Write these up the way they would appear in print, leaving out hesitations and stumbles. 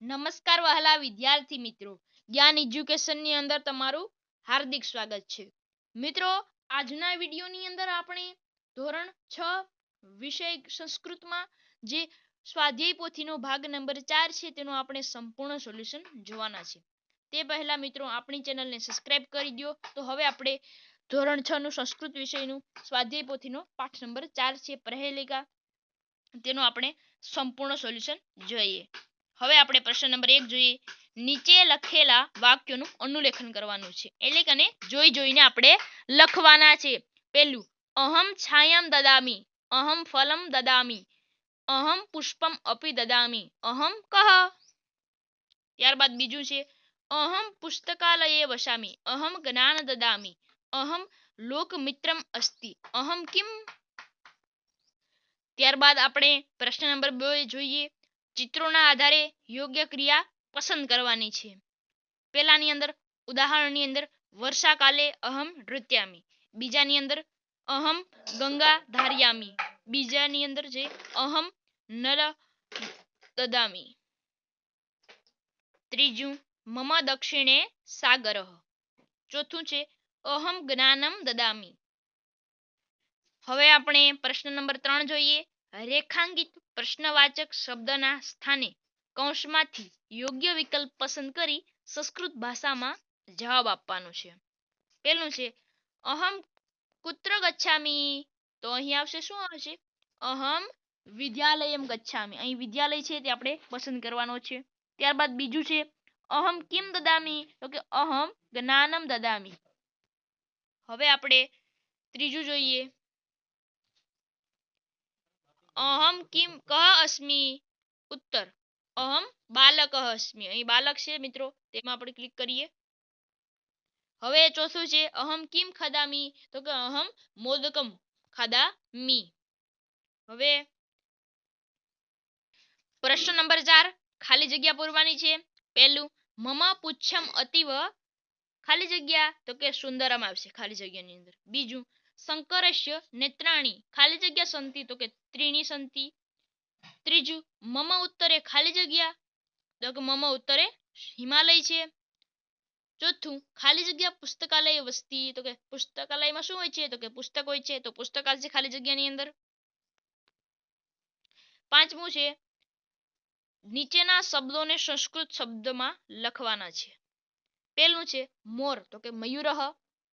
નમસ્કાર વહાલા વિદ્યાર્થી મિત્રો, જ્ઞાન એજ્યુકેશનની અંદર તમારું હાર્દિક સ્વાગત છે। મિત્રો, આજના વિડિયોની અંદર આપણે ધોરણ 6 વિષય સંસ્કૃતમાં જે સ્વાધ્યાય પોથીનો ભાગ નંબર 4 છે તેનું આપણે સંપૂર્ણ સોલ્યુશન જોવાના છે। તે પહેલા મિત્રો આપણી ચેનલને સબસ્ક્રાઇબ કરી દો। તો હવે આપણે ધોરણ 6 નું સંસ્કૃત વિષયનું સ્વાધ્યાય પોથીનો પાઠ નંબર 4 છે પ્રહેલિકા, તેનું આપણે સંપૂર્ણ સોલ્યુશન જોઈએ। હવે આપણે પ્રશ્ન નંબર 1 જોઈએ। નીચે લખેલા વાક્યોનું અનુલેખન કરવાનું છે, એટલે કે જોઈ જોઈને આપણે લખવાના છે। પહેલું, અહમ છાયામ દદામી, અહમ ફલમ દદામી, અહમ પુષ્પમ અપી દદામી, અહમ કહ। ત્યારબાદ બીજું છે, અહમ પુસ્તકાલયે વસામી, અહમ જ્ઞાન દદામી, અહમ લોકમિત્રમ અસ્તિ, અહમ કિમ। ત્યારબાદ આપણે પ્રશ્ન નંબર 2 જોઈએ। ચિત્રોના આધારે યોગ્ય ક્રિયા પસંદ કરવાની છે। પહેલાની અંદર ઉદાહરણની અંદર વર્ષાકાલે અહમ નૃત્યામી, બીજાની અંદર અહમ ગંગા ધારયામી, બીજાની અંદર છે અહમ નલ દદામી, ત્રીજું મમ દક્ષિણે સાગરઃ, ચોથું છે અહમ જ્ઞાનમ દદામી। હવે આપણે પ્રશ્ન નંબર 3 જોઈએ। રેખાંકિત પ્રશ્નવાચક શબ્દના સ્થાને કૌંસમાંથી યોગ્ય વિકલ્પ પસંદ કરી સંસ્કૃત ભાષામાં જવાબ આપવાનો છે। પહેલું છે અહમ કુત્ર ગચ્છામી, તો અહીં આવશે શું આવશે? અહમ વિદ્યાલયમ ગચ્છામી, અહીં વિદ્યાલય છે તે આપણે પસંદ કરવાનો છે। ત્યારબાદ બીજું છે અહમ કિમ દદામી, તો કે અહમ જ્ઞાનમ દદામી। હવે આપણે ત્રીજું જોઈએ। અહમ કિમ કહ અસ્મી, ઉત્તર અહમ બાલક અસ્મી, અહીં બાલક છે મિત્રો, તેમાં આપણે ક્લિક કરીએ। હવે ચોથું છે અહમ કિમ ખદામી, તો કે અહમ મોદકમ ખાદામી। હવે પ્રશ્ન નંબર 4 ખાલી જગ્યા પૂરવાની છે। પહેલું મમ પુચ્છમ અતીવ ખાલી જગ્યા, તો કે સુંદરમ આવશે ખાલી જગ્યાની અંદર। બીજું શંકરસ્ય નેત્રાણી ખાલી જગ્યા સંતિ, તો કે ત્રીણી સંતિ। ત્રીજું મમ ઉત્તરે ખાલી જગ્યા, તો કે મમ ઉત્તરે હિમાલય છે। ચોથું ખાલી જગ્યા પુસ્તકાલય વસ્તી, તો કે પુસ્તકાલયમાં શું હોય છે, તો કે પુસ્તક હોય છે, તો પુસ્તક આવશે ખાલી જગ્યાની અંદર। પાંચમું છે નીચેના શબ્દોને સંસ્કૃત શબ્દમાં લખવાના છે। પહેલું છે મોર, તો કે મયુરઃ,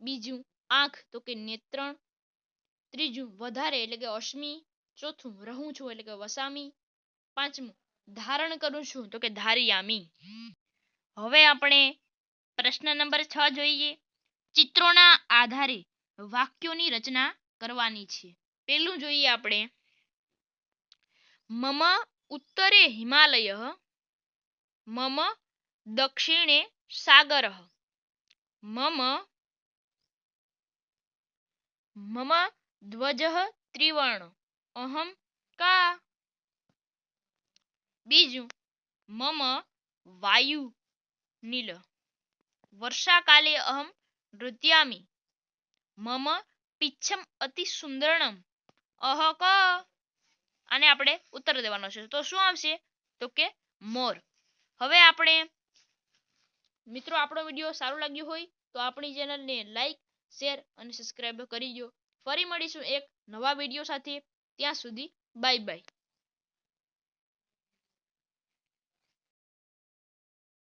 બીજું આંખ, તો કે નેત્રણ, ત્રીજું વધારે એટલે કે અશ્મિ, ચોથું રહું છું એટલે કે વસામી, પાંચમું ધારણ કરું છું, તો કે ધારયામી। હવે આપણે પ્રશ્ન નંબર 6 જોઈએ। ચિત્રોના આધારે વાક્યોની રચના કરવાની છે। પહેલું જોઈએ આપણે મમ ઉત્તરે હિમાલયઃ, મમ દક્ષિણે સાગરઃ, મમ ધ્વજઃ ત્રિવર્ણ, અહમ કા। બીજું મમ વાયુ નીલ, વર્ષાકાલે અહમ નૃત્યામી, મમ પિચ્છમ અતિ સુંદરણમ, અહ ક। આને આપણે ઉત્તર દેવાનો છે, તો શું આવશે, તો કે મોર। હવે આપણે મિત્રો આપણો વિડીયો સારો લાગ્યો હોય તો આપણી ચેનલને લાઈક, શેર અને સબસ્ક્રાઇબ કરી દો। ફરી મળીશું એક નવા વિડીયો સાથે, ત્યાં સુધી બાય બાય।